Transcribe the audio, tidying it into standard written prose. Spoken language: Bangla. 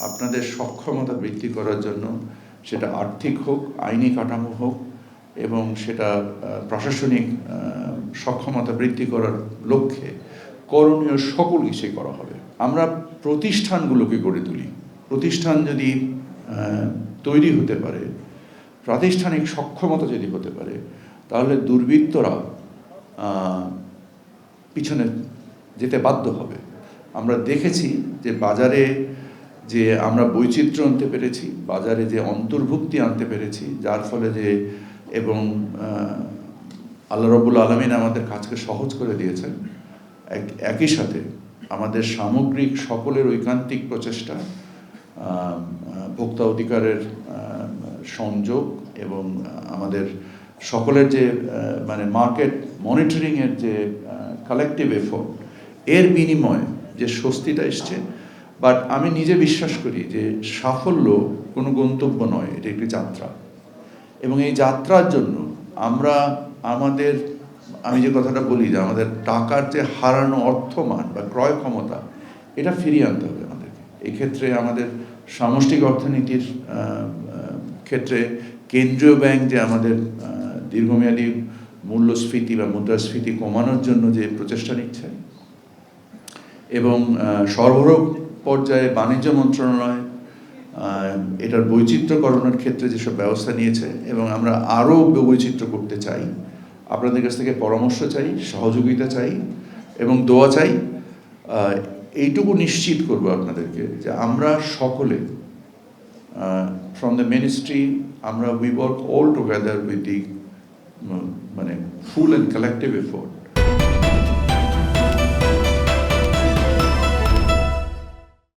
আপনাদের সক্ষমতা বৃদ্ধি করার জন্য, সেটা আর্থিক হোক, আইনি কাঠামো হোক, এবং সেটা প্রশাসনিক সক্ষমতা বৃদ্ধি করার লক্ষ্যে করণীয় সকল কিছুই করা হবে। আমরা প্রতিষ্ঠানগুলোকে গড়ে তুলি। প্রতিষ্ঠান যদি তৈরি হতে পারে, প্রাতিষ্ঠানিক সক্ষমতা যদি হতে পারে, তাহলে দুর্বৃত্তরা পিছনে যেতে বাধ্য হবে। আমরা দেখেছি যে বাজারে যে আমরা বৈচিত্র্য আনতে পেরেছি, বাজারে যে অন্তর্ভুক্তি আনতে পেরেছি, যার ফলে যে এবং আল্লাহ রাব্বুল আলামিন আমাদের কাজকে সহজ করে দিয়েছেন। একই সাথে আমাদের সামগ্রিক সকলের ঐকান্তিক প্রচেষ্টা, ভোক্তা অধিকারের সংযোগ এবং আমাদের সকলের যে মানে মার্কেট মনিটরিংয়ের যে কালেকটিভ এফোর্ট, এর বিনিময়ে যে স্বস্তিটা এসছে। বাট আমি নিজে বিশ্বাস করি যে সাফল্য কোনো গন্তব্য নয়, এটা একটি যাত্রা। এবং এই যাত্রার জন্য আমরা আমি যে কথাটা বলি যে আমাদের টাকার যে হারানো অর্থমান বা ক্রয় ক্ষমতা, এটা ফিরিয়ে আনতে হবে আমাদেরকে। এই ক্ষেত্রে আমাদের সামষ্টিক অর্থনীতির ক্ষেত্রে কেন্দ্রীয় ব্যাংক যে আমাদের দীর্ঘমেয়াদী মূল্যস্ফীতি বা মুদ্রাস্ফীতি কমানোর জন্য যে প্রচেষ্টা নিচ্ছে, এবং সরবরাহ পর্যায়ে বাণিজ্য মন্ত্রণালয় এটার বৈচিত্র্যকরণের ক্ষেত্রে যেসব ব্যবস্থা নিয়েছে, এবং আমরা আরও বৈচিত্র্য করতে চাই। আপনাদের কাছ থেকে পরামর্শ চাই, সহযোগিতা চাই এবং দোয়া চাই। এইটুকু নিশ্চিত করবো আপনাদেরকে যে আমরা সকলে ফ্রম দ্য মিনিস্ট্রি আমরা we work all together with the মানে ফুল অ্যান্ড কালেকটিভ এফোর্ট